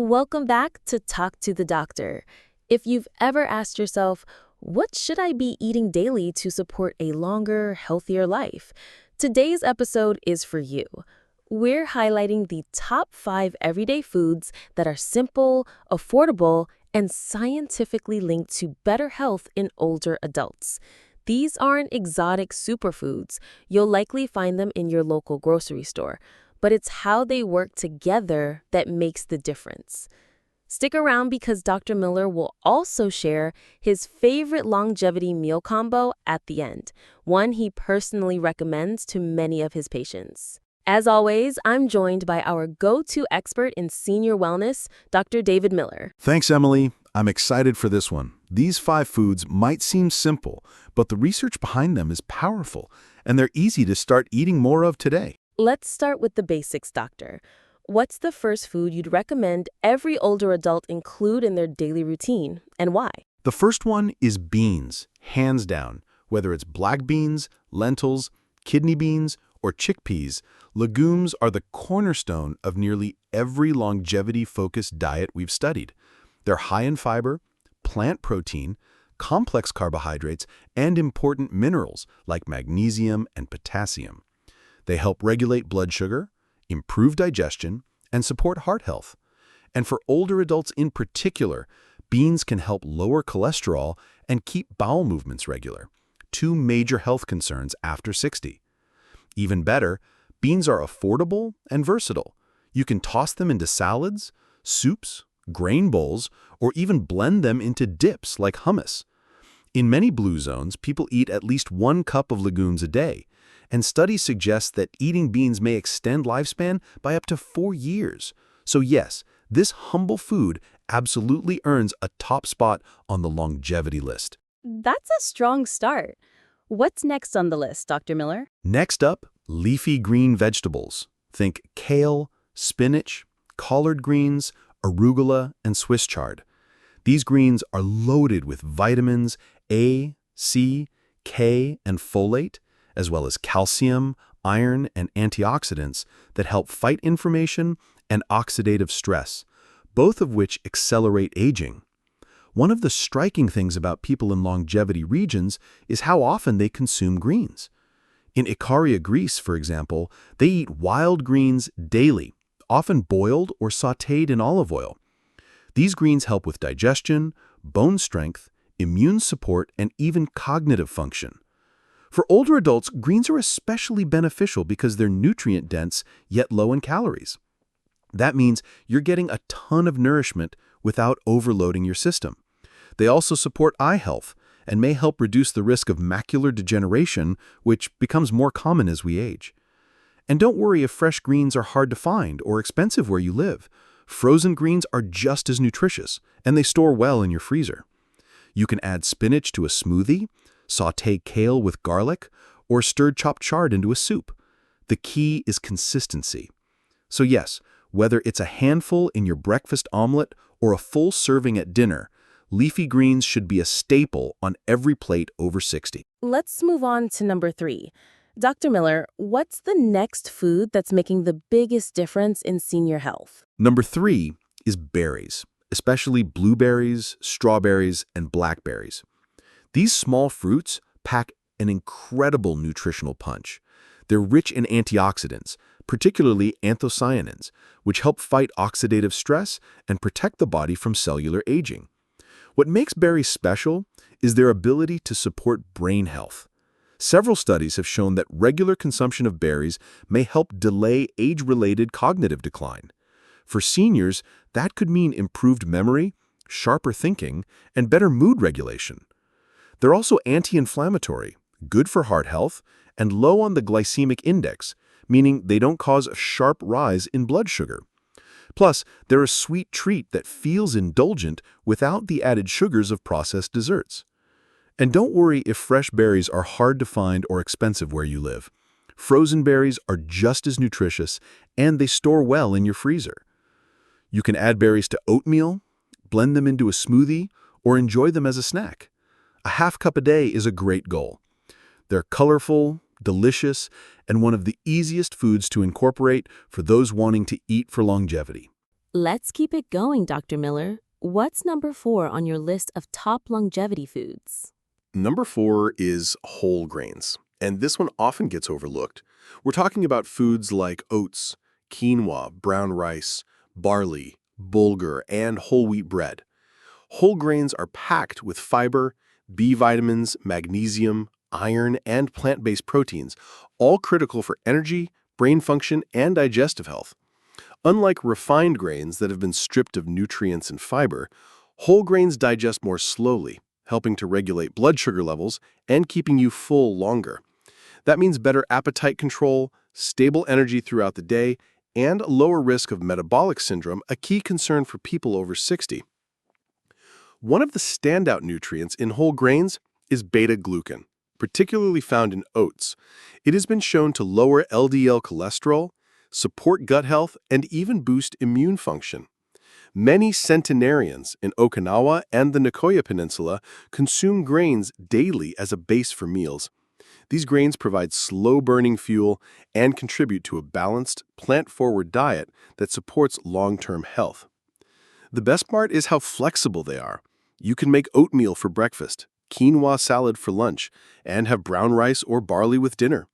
Welcome back to Talk to the Doctor. If you've ever asked yourself, what should I be eating daily to support a longer, healthier life? Today's episode is for you. We're highlighting the top 5 everyday foods that are simple, affordable, and scientifically linked to better health in older adults. These aren't exotic superfoods. You'll likely find them in your local grocery store, but it's how they work together that makes the difference. Stick around because Dr. Miller will also share his favorite longevity meal combo at the end, one he personally recommends to many of his patients. As always, I'm joined by our go-to expert in senior wellness, Dr. David Miller. Thanks, Emily. I'm excited for this one. These 5 foods might seem simple, but the research behind them is powerful, and they're easy to start eating more of today. Let's start with the basics, doctor. What's the first food you'd recommend every older adult include in their daily routine, and why? The first one is beans, hands down. Whether it's black beans, lentils, kidney beans, or chickpeas, legumes are the cornerstone of nearly every longevity-focused diet we've studied. They're high in fiber, plant protein, complex carbohydrates, and important minerals like magnesium and potassium. They help regulate blood sugar, improve digestion, and support heart health. And for older adults in particular, beans can help lower cholesterol and keep bowel movements regular, 2 major health concerns after 60. Even better, beans are affordable and versatile. You can toss them into salads, soups, grain bowls, or even blend them into dips like hummus. In many blue zones, people eat at least 1 cup of legumes a day, and studies suggest that eating beans may extend lifespan by up to 4 years. So yes, this humble food absolutely earns a top spot on the longevity list. That's a strong start. What's next on the list, Dr. Miller? Next up, leafy green vegetables. Think kale, spinach, collard greens, arugula, and Swiss chard. These greens are loaded with vitamins A, C, K, and folate, as well as calcium, iron, and antioxidants that help fight inflammation and oxidative stress, both of which accelerate aging. One of the striking things about people in longevity regions is how often they consume greens. In Ikaria, Greece, for example, they eat wild greens daily, often boiled or sautéed in olive oil. These greens help with digestion, bone strength, immune support, and even cognitive function. For older adults, greens are especially beneficial because they're nutrient-dense yet low in calories. That means you're getting a ton of nourishment without overloading your system. They also support eye health and may help reduce the risk of macular degeneration, which becomes more common as we age. And don't worry if fresh greens are hard to find or expensive where you live. Frozen greens are just as nutritious, and they store well in your freezer. You can add spinach to a smoothie, sauté kale with garlic, or stirred chopped chard into a soup. The key is consistency. So yes, whether it's a handful in your breakfast omelet or a full serving at dinner, leafy greens should be a staple on every plate over 60. Let's move on to number 3. Dr. Miller, what's the next food that's making the biggest difference in senior health? Number 3 is berries, especially blueberries, strawberries, and blackberries. These small fruits pack an incredible nutritional punch. They're rich in antioxidants, particularly anthocyanins, which help fight oxidative stress and protect the body from cellular aging. What makes berries special is their ability to support brain health. Several studies have shown that regular consumption of berries may help delay age-related cognitive decline. For seniors, that could mean improved memory, sharper thinking, and better mood regulation. They're also anti-inflammatory, good for heart health, and low on the glycemic index, meaning they don't cause a sharp rise in blood sugar. Plus, they're a sweet treat that feels indulgent without the added sugars of processed desserts. And don't worry if fresh berries are hard to find or expensive where you live. Frozen berries are just as nutritious, and they store well in your freezer. You can add berries to oatmeal, blend them into a smoothie, or enjoy them as a snack. A half cup a day is a great goal. They're colorful, delicious, and one of the easiest foods to incorporate for those wanting to eat for longevity. Let's keep it going, Dr. Miller. What's number 4 on your list of top longevity foods? Number 4 is whole grains, and this one often gets overlooked. We're talking about foods like oats, quinoa, brown rice, barley, bulgur, and whole wheat bread. Whole grains are packed with fiber, B vitamins, magnesium, iron, and plant-based proteins, all critical for energy, brain function, and digestive health. Unlike refined grains that have been stripped of nutrients and fiber, whole grains digest more slowly, helping to regulate blood sugar levels and keeping you full longer. That means better appetite control, stable energy throughout the day, and a lower risk of metabolic syndrome, a key concern for people over 60. One of the standout nutrients in whole grains is beta-glucan, particularly found in oats. It has been shown to lower LDL cholesterol, support gut health, and even boost immune function. Many centenarians in Okinawa and the Nicoya Peninsula consume grains daily as a base for meals. These grains provide slow-burning fuel and contribute to a balanced, plant-forward diet that supports long-term health. The best part is how flexible they are. You can make oatmeal for breakfast, quinoa salad for lunch, and have brown rice or barley with dinner.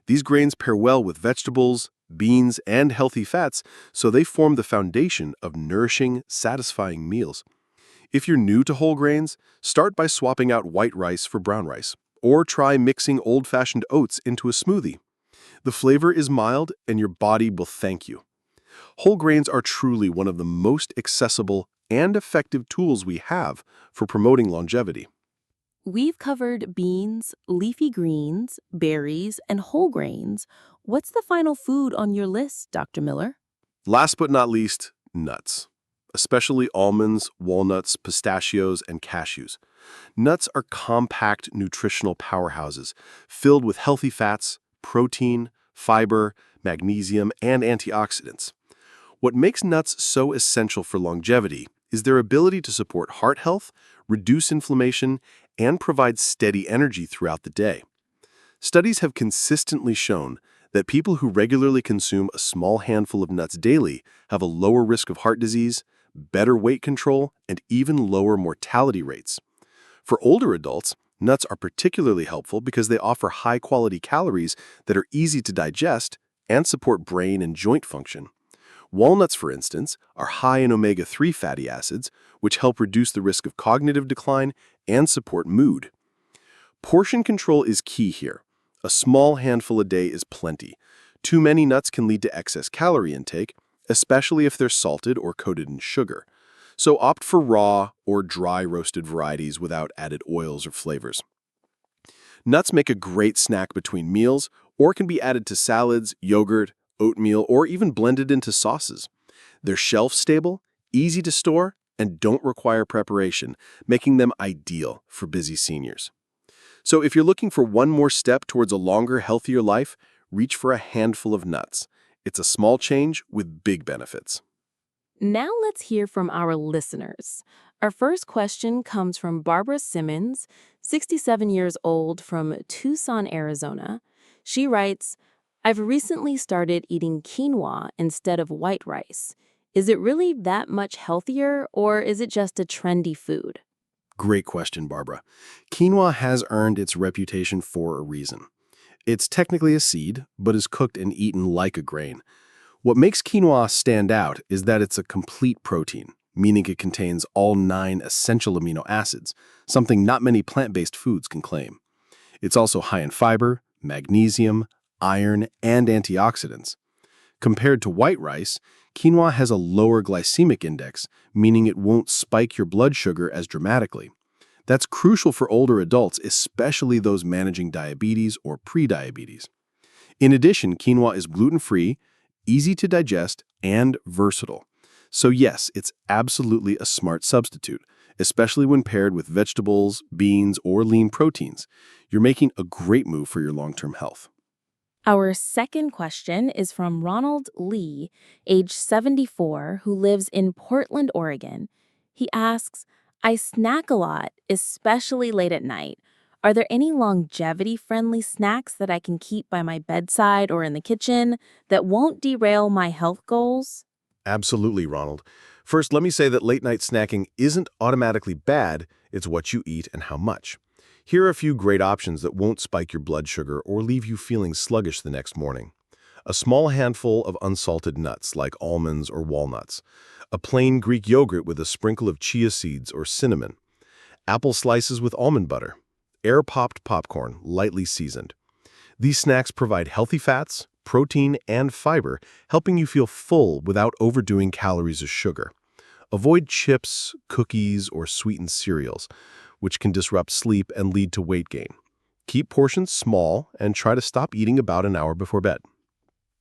These grains pair well with vegetables, beans, and healthy fats, so they form the foundation of nourishing, satisfying meals. If you're new to whole grains, start by swapping out white rice for brown rice, or try mixing old-fashioned oats into a smoothie. The flavor is mild, and your body will thank you. Whole grains are truly one of the most accessible and effective tools we have for promoting longevity. We've covered beans, leafy greens, berries, and whole grains. What's the final food on your list, Dr. Miller? Last but not least, nuts, especially almonds, walnuts, pistachios, and cashews. Nuts are compact nutritional powerhouses filled with healthy fats, protein, fiber, magnesium, and antioxidants. What makes nuts so essential for longevity is their ability to support heart health, reduce inflammation, and provide steady energy throughout the day. Studies have consistently shown that people who regularly consume a small handful of nuts daily have a lower risk of heart disease, better weight control, and even lower mortality rates. For older adults, nuts are particularly helpful because they offer high-quality calories that are easy to digest and support brain and joint function. Walnuts, for instance, are high in omega-3 fatty acids, which help reduce the risk of cognitive decline and support mood. Portion control is key here. A small handful a day is plenty. Too many nuts can lead to excess calorie intake, especially if they're salted or coated in sugar. So opt for raw or dry roasted varieties without added oils or flavors. Nuts make a great snack between meals or can be added to salads, yogurt, oatmeal, or even blended into sauces. They're shelf-stable, easy to store, and don't require preparation, making them ideal for busy seniors. So if you're looking for one more step towards a longer, healthier life, reach for a handful of nuts. It's a small change with big benefits. Now let's hear from our listeners. Our first question comes from Barbara Simmons, 67 years old, from Tucson, Arizona. She writes, I've recently started eating quinoa instead of white rice. Is it really that much healthier, or is it just a trendy food? Great question, Barbara. Quinoa has earned its reputation for a reason. It's technically a seed, but is cooked and eaten like a grain. What makes quinoa stand out is that it's a complete protein, meaning it contains all 9 essential amino acids, something not many plant-based foods can claim. It's also high in fiber, magnesium, iron, and antioxidants. Compared to white rice, quinoa has a lower glycemic index, meaning it won't spike your blood sugar as dramatically. That's crucial for older adults, especially those managing diabetes or prediabetes. In addition, quinoa is gluten-free, easy to digest, and versatile. So yes, it's absolutely a smart substitute, especially when paired with vegetables, beans, or lean proteins. You're making a great move for your long-term health. Our second question is from Ronald Lee, age 74, who lives in Portland, Oregon. He asks, I snack a lot, especially late at night. Are there any longevity-friendly snacks that I can keep by my bedside or in the kitchen that won't derail my health goals? Absolutely, Ronald. First, let me say that late-night snacking isn't automatically bad, it's what you eat and how much. Here are a few great options that won't spike your blood sugar or leave you feeling sluggish the next morning. A small handful of unsalted nuts like almonds or walnuts. A plain Greek yogurt with a sprinkle of chia seeds or cinnamon. Apple slices with almond butter. Air-popped popcorn, lightly seasoned. These snacks provide healthy fats, protein, and fiber, helping you feel full without overdoing calories or sugar. Avoid chips, cookies, or sweetened cereals, which can disrupt sleep and lead to weight gain. Keep portions small and try to stop eating about an hour before bed.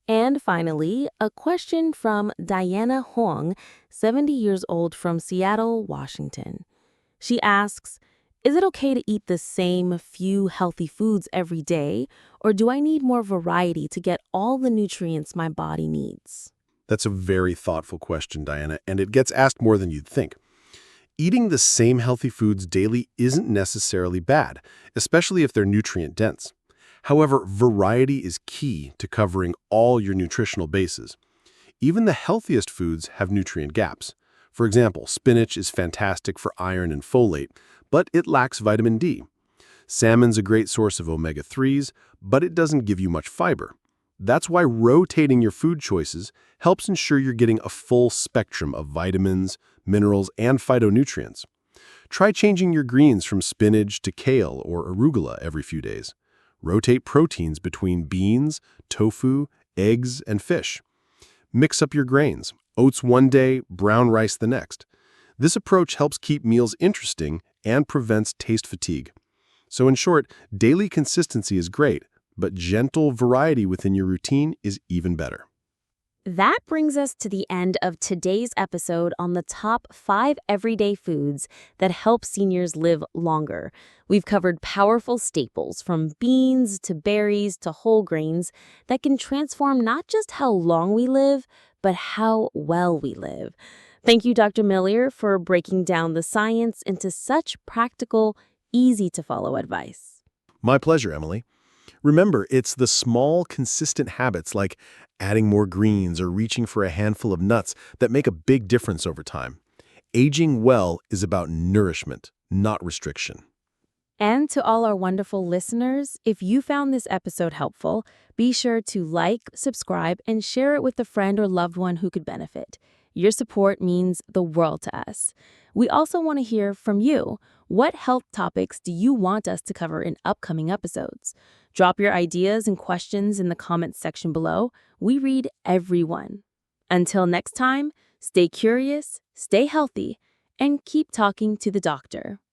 And finally, a question from Diana Huang, 70 years old from Seattle, Washington. She asks, is it okay to eat the same few healthy foods every day, or do I need more variety to get all the nutrients my body needs? That's a very thoughtful question, Diana, and it gets asked more than you'd think. Eating the same healthy foods daily isn't necessarily bad, especially if they're nutrient-dense. However, variety is key to covering all your nutritional bases. Even the healthiest foods have nutrient gaps. For example, spinach is fantastic for iron and folate, but it lacks vitamin D. Salmon's a great source of omega-3s, but it doesn't give you much fiber. That's why rotating your food choices helps ensure you're getting a full spectrum of vitamins, minerals, and phytonutrients. Try changing your greens from spinach to kale or arugula every few days. Rotate proteins between beans, tofu, eggs, and fish. Mix up your grains, oats one day, brown rice the next. This approach helps keep meals interesting and prevents taste fatigue. So in short, daily consistency is great, but gentle variety within your routine is even better. That brings us to the end of today's episode on the top 5 everyday foods that help seniors live longer. We've covered powerful staples from beans to berries to whole grains that can transform not just how long we live, but how well we live. Thank you, Dr. Millier, for breaking down the science into such practical, easy-to-follow advice. My pleasure, Emily. Remember, it's the small, consistent habits like adding more greens or reaching for a handful of nuts that make a big difference over time. Aging well is about nourishment, not restriction. And to all our wonderful listeners, if you found this episode helpful, be sure to like, subscribe, and share it with a friend or loved one who could benefit. Your support means the world to us. We also want to hear from you. What health topics do you want us to cover in upcoming episodes? Drop your ideas and questions in the comments section below. We read everyone. Until next time, stay curious, stay healthy, and keep talking to the doctor.